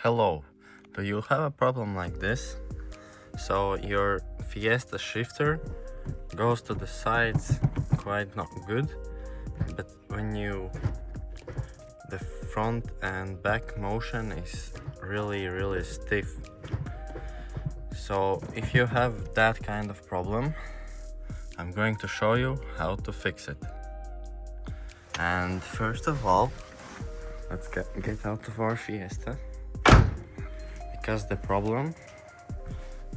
Hello, do you have a problem like this? So your Fiesta shifter goes to the sides quite not good, but when the front and back motion is really stiff. So if you have that kind of problem, I'm going to show you how to fix it. And first of all, let's get out of our Fiesta, because the problem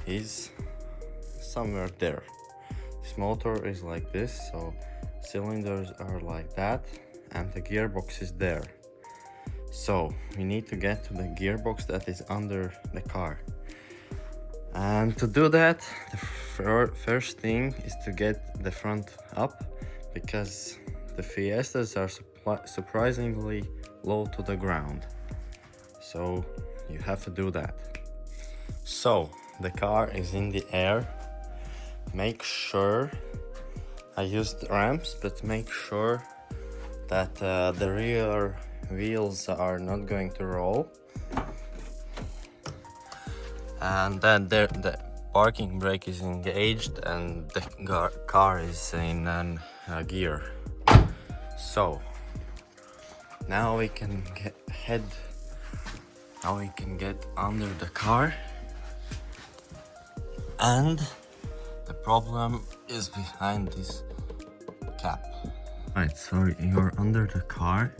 is somewhere there. This motor is like this, so cylinders are like that, and the gearbox is there. So we need to get to the gearbox that is under the car. And to do that, the first thing is to get the front up, because the Fiestas are surprisingly low to the ground. So you have to do that. So the car is in the air. Make sure, I used ramps, but make sure that the rear wheels are not going to roll. And then the parking brake is engaged and the car is in gear. So now we can get under the car, and the problem is behind this cap. Right, so you're under the car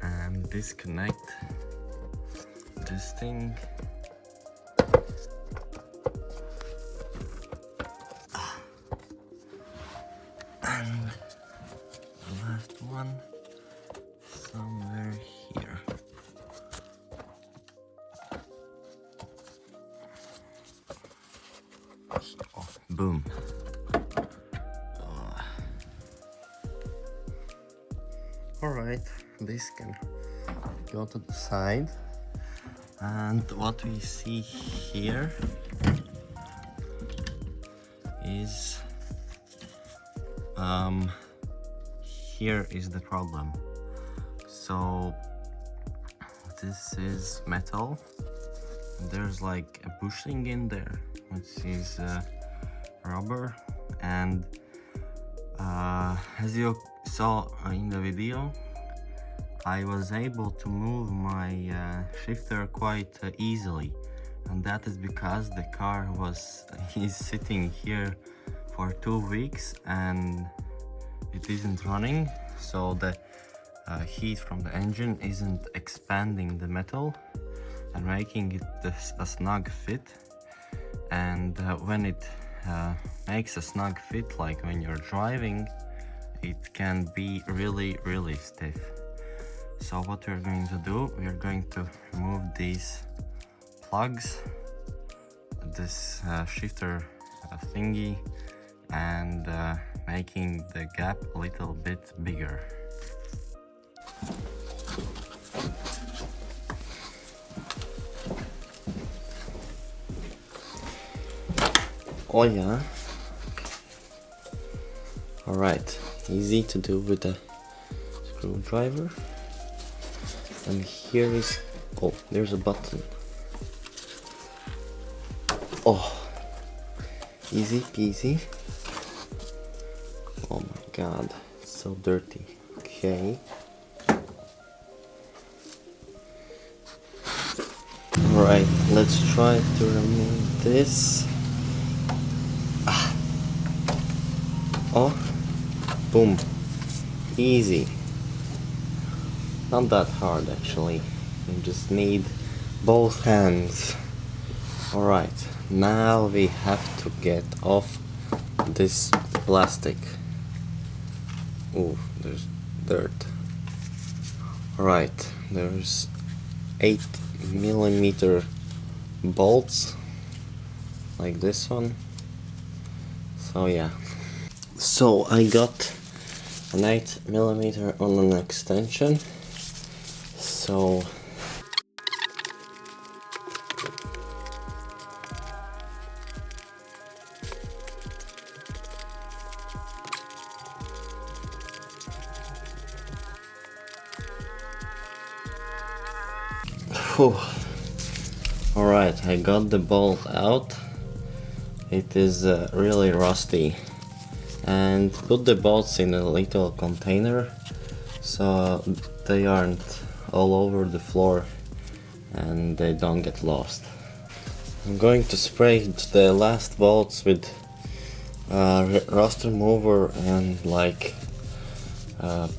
and disconnect this thing. And the last one somewhere here. Oh, boom. Alright, this can go to the side. And what we see here is here is the problem. So this is metal. There's like a bushing in there, which is rubber, and as you saw in the video, I was able to move my shifter quite easily, and that is because the car is sitting here for 2 weeks and it isn't running, so the heat from the engine isn't expanding the metal and making it a snug fit. And when it makes a snug fit, like when you're driving, it can be really stiff. So what we're going to do, we're going to remove these plugs, this shifter thingy, and making the gap a little bit bigger. Oh yeah. Alright, easy to do with a screwdriver. And here is, oh, there's a button. Oh, easy peasy. Oh my god, it's so dirty. Okay. Alright, let's try to remove this. Oh, boom. Easy. Not that hard actually. You just need both hands. Alright, now we have to get off this plastic. Oh, there's dirt. Alright, there's 8mm bolts like this one. So yeah. So I got an 8mm on an extension. So Alright, I got the bolt out. It is really rusty. And put the bolts in a little container so they aren't all over the floor and they don't get lost. I'm going to spray the last bolts with rust remover and like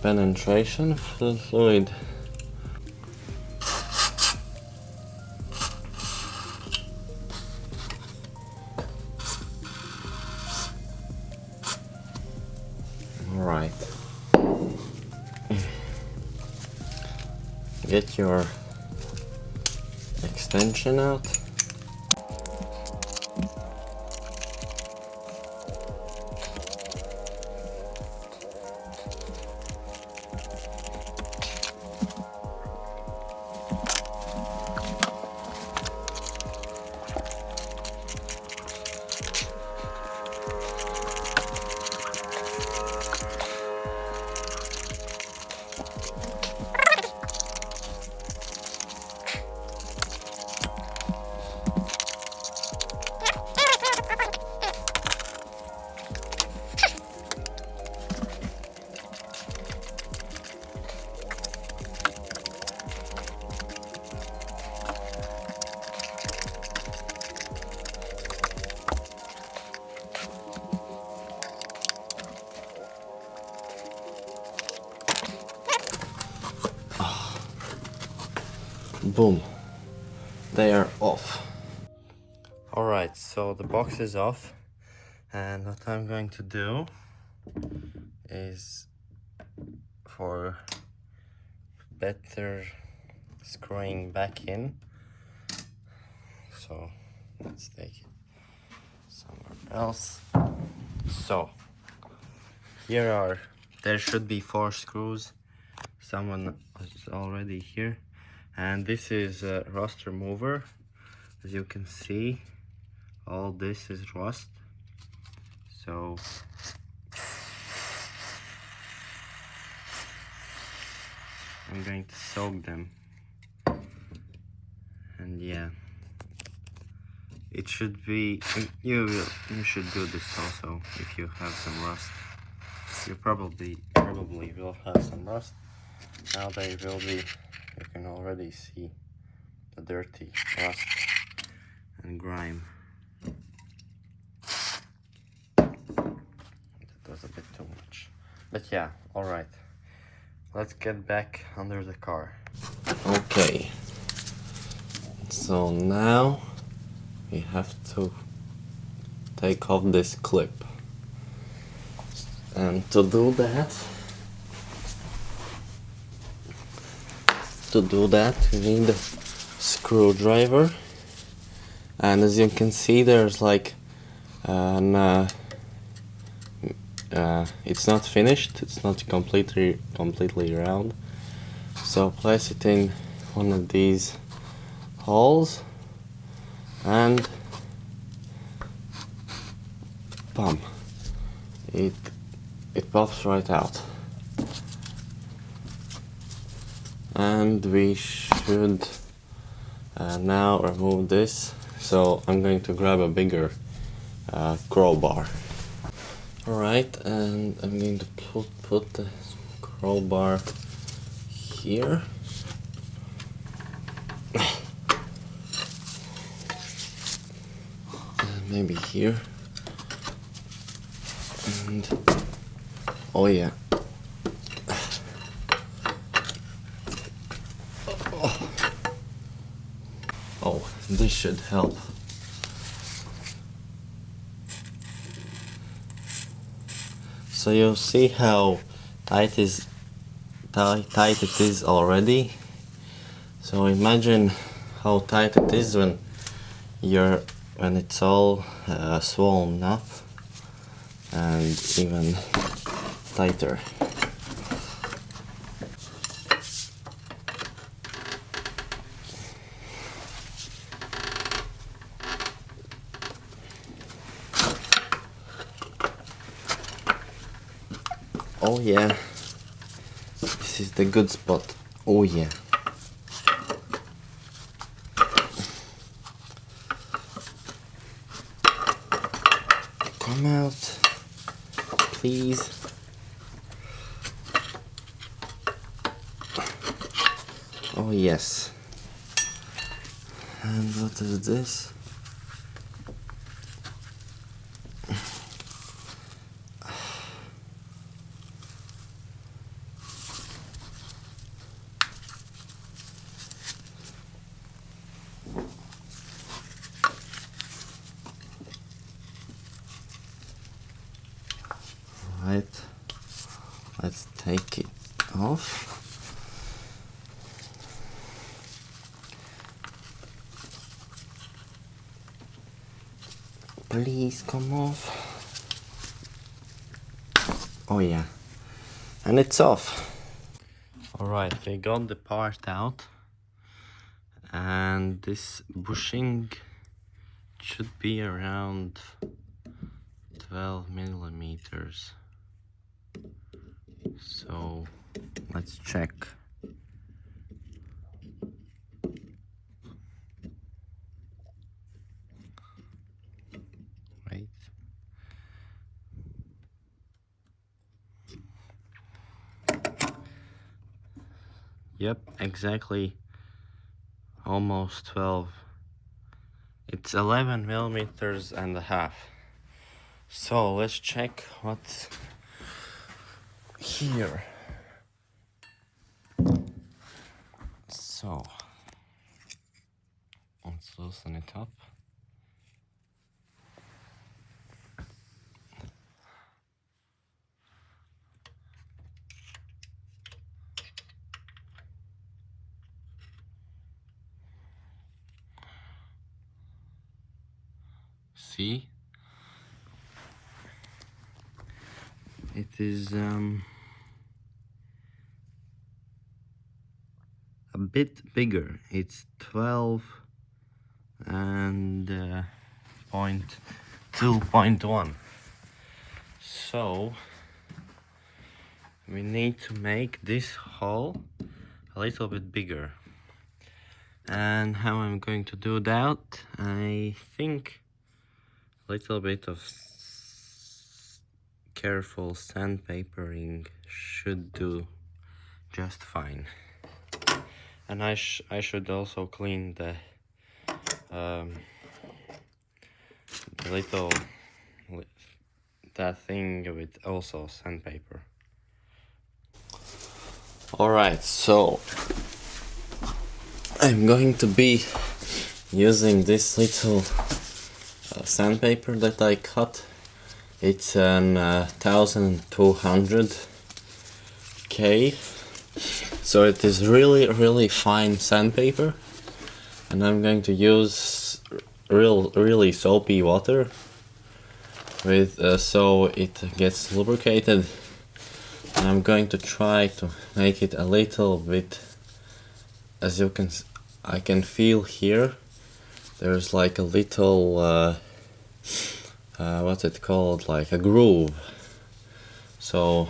penetration fluid. Alright. Get your extension out. Boom, they are off. Alright, so the box is off, and what I'm going to do is, for better screwing back in, so let's take it somewhere else. So there should be 4 screws. Someone is already here. And this is rust remover. As you can see, all this is rust. So I'm going to soak them. And yeah, it should be, you should do this also if you have some rust. You probably will have some rust. Now they will be, you can already see the dirty rust and grime. That was a bit too much. But yeah, alright. Let's get back under the car. Okay. So now we have to take off this clip. And to do that, we need a screwdriver, and as you can see, there's like it's not finished, it's not completely round, so place it in one of these holes and bam, it pops right out. And we should now remove this, so I'm going to grab a bigger crowbar. Alright, and I'm going to put the crowbar here. And maybe here. And oh yeah. Oh, this should help. So you'll see how tight it is already. So imagine how tight it is when it's all swollen up, and even tighter. Oh yeah, this is the good spot. Oh yeah. come out, please. Oh yes. And what is this? Right, let's take it off. Please come off. Oh yeah, and it's off. Alright, we got the part out, and this bushing should be around 12 millimeters. So let's check. Right. Yep, exactly. Almost 12. It's 11 millimeters and a half. So let's check what's here. So let's loosen it up. See? It is a bit bigger. It's 12 and 2.1. So we need to make this hole a little bit bigger. And how I'm going to do that, I think a little bit of careful sandpapering should do just fine. And I should also clean the little that thing with also sandpaper. Alright, so I'm going to be using this little sandpaper that I cut. It's an 1200K, so it is really fine sandpaper, and I'm going to use really soapy water with so it gets lubricated, and I'm going to try to make it a little bit, as you can I can feel here there's like a little what's it called, like a groove. So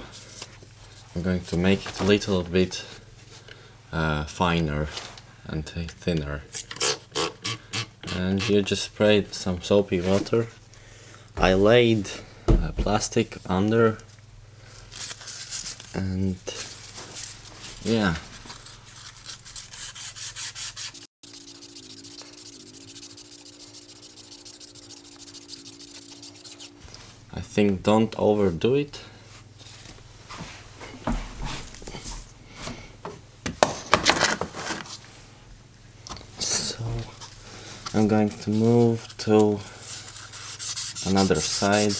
I'm going to make it a little bit finer and thinner. And you just sprayed some soapy water. I laid plastic under, and yeah. I think don't overdo it. So I'm going to move to another side.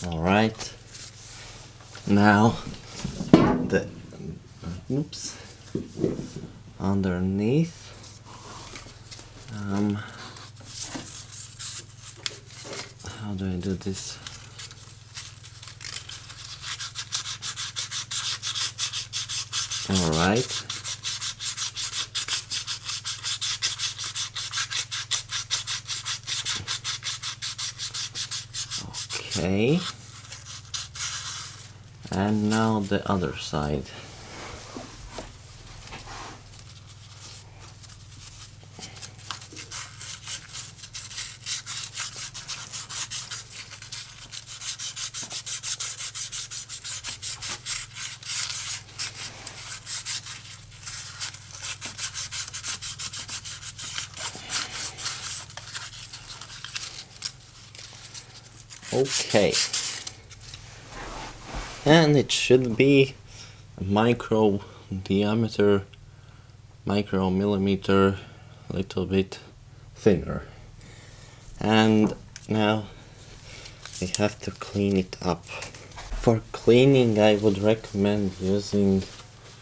All right. Now the oops. Underneath, how do I do this? All right. Okay. And now the other side. Okay, and it should be a micro diameter, micromillimeter, a little bit thinner. And now we have to clean it up. For cleaning, I would recommend using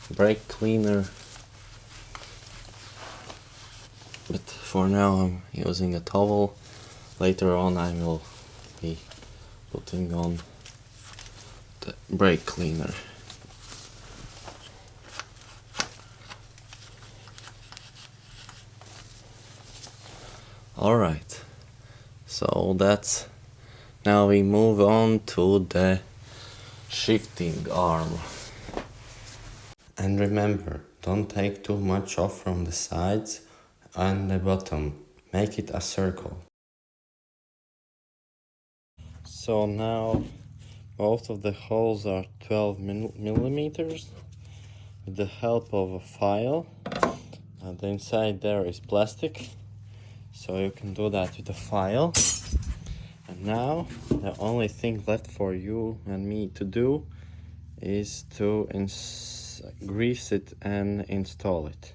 brake cleaner, but for now I'm using a towel. Later on I will be putting on the brake cleaner. Alright, so that's, now we move on to the shifting arm. And remember, don't take too much off from the sides and the bottom. Make it a circle. So now both of the holes are 12 millimeters. With the help of a file, the inside there is plastic, so you can do that with a file. And now the only thing left for you and me to do is to grease it and install it.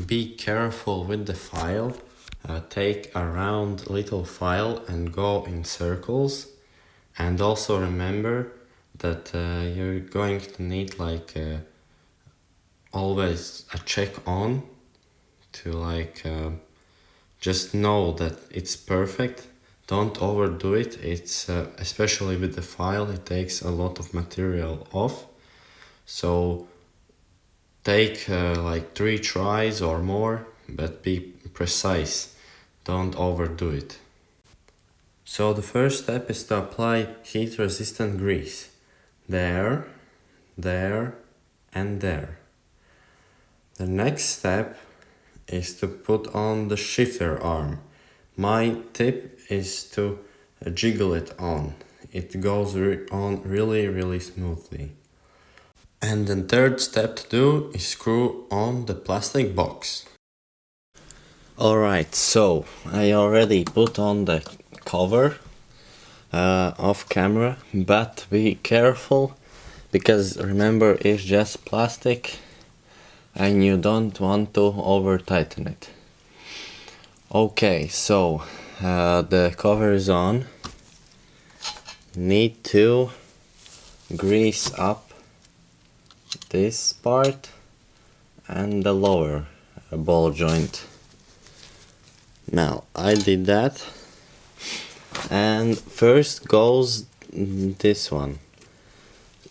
Be careful with the file. Take a round little file and go in circles. And also remember that you're going to need like always a check on to like just know that it's perfect. Don't overdo it. It's especially with the file, it takes a lot of material off. So take like 3 tries or more, but be precise. Don't overdo it. So the first step is to apply heat resistant grease. There, there, and there. The next step is to put on the shifter arm. My tip is to jiggle it on. It goes on really smoothly. And the third step to do is screw on the plastic box. Alright, so I already put on the cover off camera, but be careful because remember it's just plastic and you don't want to over tighten it. Okay, so the cover is on. Need to grease up this part and the lower ball joint. Now I did that, and first goes this one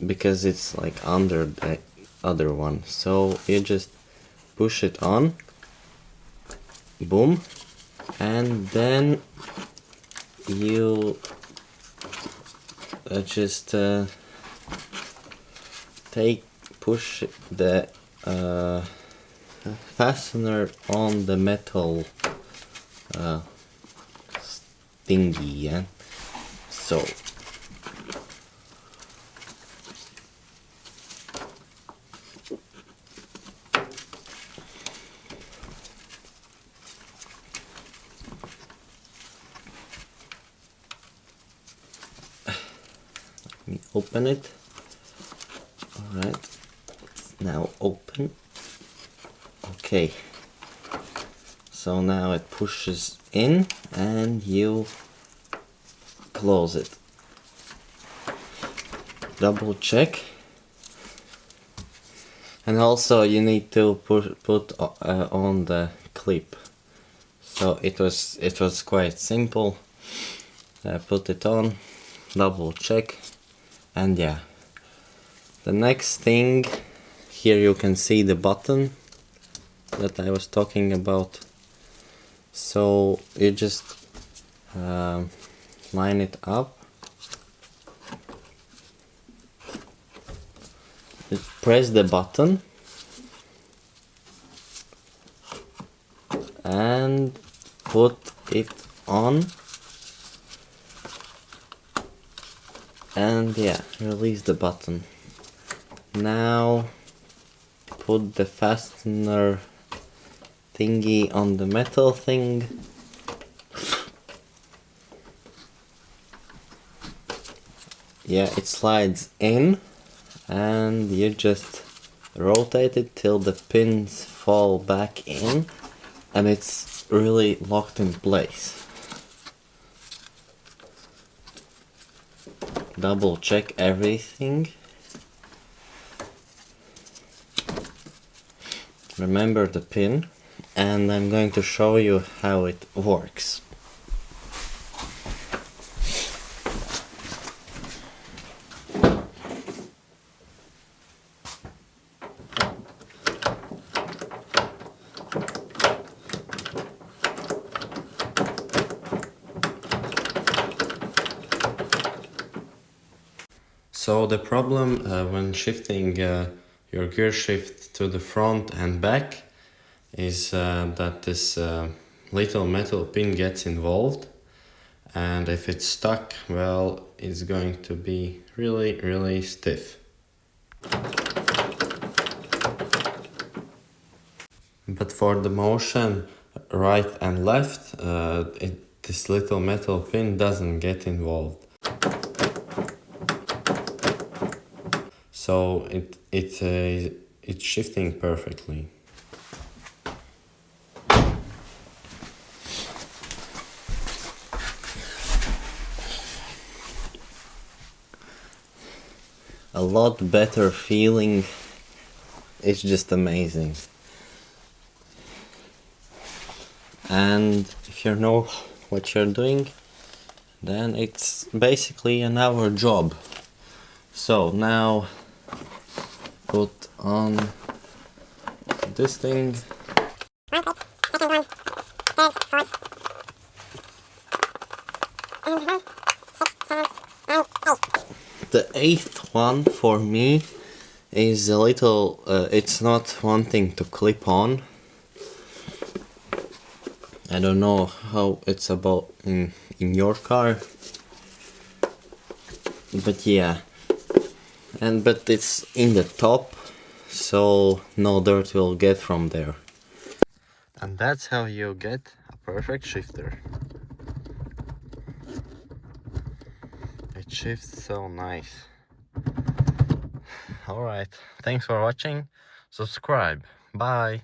because it's like under the other one, so you just push it on, boom, and then you just push the fastener on the metal thingy, yeah? So let me open it. Alright, it's now open. Okay, so now it pushes in and you close it. Double check. And also you need to put on the clip. So it was quite simple. Put it on, double check, and yeah. The next thing, here you can see the button that I was talking about. So you just line it up, just press the button and put it on, and yeah, release the button. Now put the fastener thingy on the metal thing yeah, it slides in, and you just rotate it till the pins fall back in, and it's really locked in place. Double check everything. Remember the pin, and I'm going to show you how it works. So the problem when shifting your gear shift to the front and back is that this little metal pin gets involved, and if it's stuck, well, it's going to be really stiff. But for the motion right and left, this little metal pin doesn't get involved. So it's shifting perfectly. A lot better feeling. It's just amazing. And if you know what you're doing, then it's basically an hour job. So now put on this thing. The 8th one for me is a little, it's not wanting to clip on. I don't know how it's about in your car, but yeah, but it's in the top, so no dirt will get from there. And that's how you get a perfect shifter. It shifts so nice. Alright, thanks for watching. Subscribe. Bye.